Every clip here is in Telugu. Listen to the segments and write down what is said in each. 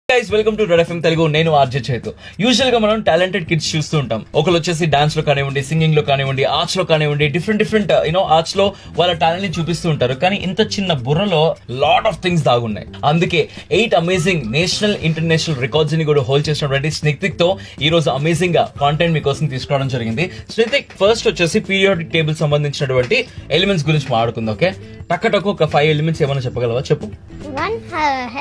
Guys welcome to red FM Telugu. నేను ఆర్జే చేతు. యూజువల్ గా మనం టాలెంటెడ్ కిడ్స్ చూస్తూ ఉంటాం. ఒకరు వచ్చేసి డాన్స్ లో కానివ్వండి, సింగింగ్ లో కానివ్వండి, ఆర్ట్స్ లో కానివ్వండి, డిఫరెంట్ ఆర్ట్స్ లో వాళ్ళ టాలెంట్ ని చూపిస్తూ ఉంటారు. కానీ ఇంత చిన్న బుర్రలో లాట్ ఆఫ్ థింగ్స్ దాగున్నాయి. అందుకే 8 అమేజింగ్ నేషనల్ ఇంటర్నేషనల్ రికార్డ్స్ ని కూడా హోల్డ్ చేసినటువంటి స్నితిక్ తో ఈ రోజు అమేజింగ్ గా కాంటెంట్ మీకోసం తీసుకురావడం జరిగింది. స్నితిక్ ఫస్ట్ వచ్చేసి పీరియాడిక్ టేబుల్ సంబంధించినటువంటి ఎలిమెంట్స్ గురించి మాట్లాడుకుందాం. ఓకే, టక్కు ఒక 5 ఎలిమెంట్స్ ఏమైనా చెప్పగలవా? చెప్పు. 1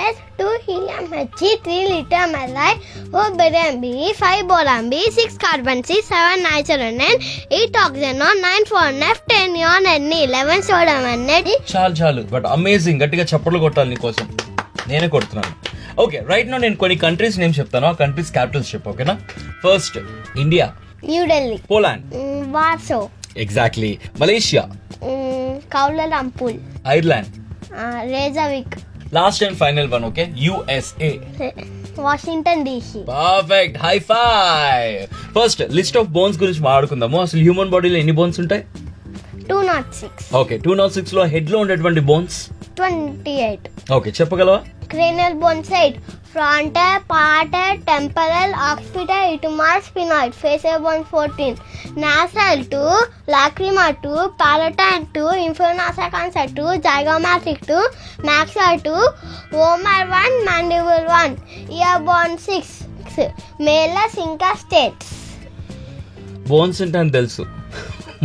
H, 2 helium Hg, 3 lithium Li, 4 barium B, 5 boron B, 6 carbon C, 7 nitrogen N, 8 oxygen O, 9 4 F, 10 neon N, 11 sodium N. చాలు బట్ అమేజింగ్. గట్టిగా చప్పట్లు కొట్టాలి నీకోసం. నేనే కొడుతున్నాను. ఓకే, రైట్ నౌ నేను కొన్ని కంట్రీస్ నేమ్ చెప్తాను. ఆ కంట్రీస్ క్యాపిటల్స్ చెప్పు. ఓకేనా? First India, New Delhi, Poland, Warsaw, exactly. Malaysia, Kuala Lumpur, Ireland, Reykjavik, last and final one. Okay, USA. Washington DC. Perfect, high five. First list of bones గురించి మాట్లాడుకుందాము. అసలు హ్యూమన్ బాడీలో ఎన్ని బోన్స్ ఉంటాయి? 206, ఓకే, 206 లో హెడ్ లో ఉండేటువంటి బోన్స్ 28. ఓకే, చెప్పగలవా? Cranial bones 8, frontal, parietal, temporal, occipital, ethmoid, sphenoid. Facial bones 14, nasal 2, lacrimal 2, palatal 2, infernasal cancer 2, zygomatic 2, maxilla 2, vomer 1, mandible 1. Ear bone 6, malus inca states. Bones ఉంటాయని తెలుసు,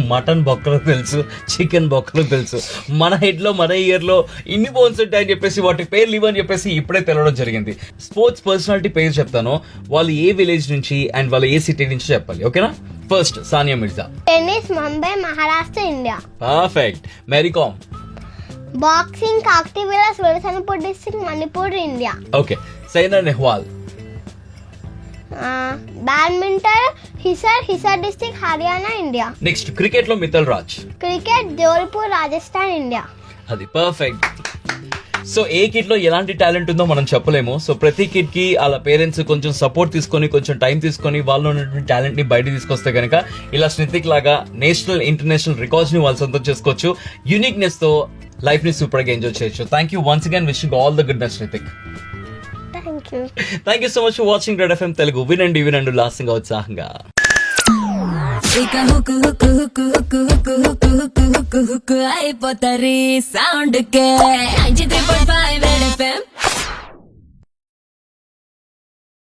మటన్ బొక్కలు తెలుసు, చికెన్ బొక్కలు తెలుసు. మన హెడ్ లో మన ఇయర్ లో ఇన్ని బోన్స్ ఉంటాయని చెప్పేసి వాటి పేర్లు ఇవ్వని చెప్పేసి ఇప్పుడే తెలవడం జరిగింది. స్పోర్ట్స్ పర్సనాలిటీ పేరు చెప్తాను. వాళ్ళు ఏ విలేజ్ నుంచి అండ్ వాళ్ళు ఏ సిటీ నుంచి చెప్పాలి. ఓకేనా? First Sania Mirza. Tennis, Mumbai, Maharashtra, India. Perfect. Mary Kom. Boxing, Kaktiwala, Sultanpur district, Manipur, India. Okay, Saina Nehwal. Badminton, Hisar district, Haryana, India. Next cricket లో Mittal Raj. Cricket, Jodhpur, Rajasthan, India. అది పర్ఫెక్ట్. సో ఏ కిడ్ లో ఎలాంటి టాలెంట్ ఉందో మనం చెప్పలేము. సో ప్రతి కిడ్ కి వాళ్ళ పేరెంట్స్ కొంచెం సపోర్ట్ తీసుకొని, కొంచెం టైం తీసుకొని వాళ్ళు ఉన్నటువంటి టాలెంట్ ని బయట తీసుకొస్తే కనుక ఇలా స్నితిక్ లాగా నేషనల్ ఇంటర్నేషనల్ రికార్డ్స్ ని వాళ్ళు సొంతం చేసుకోవచ్చు. యూనిక్నెస్ తో లైఫ్ ని సూపర్ గా ఎంజాయ్ చేయొచ్చు. Thank you once again, wishing all the goodness Snithik. Thank you. Thank you so much for watching red FM Telugu. వినండి ఉల్లాసంగా ఉత్సాహంగా. అయిపోతారు సౌండ్ కే 93.5 రెడ్ ఎఫ్ఎం.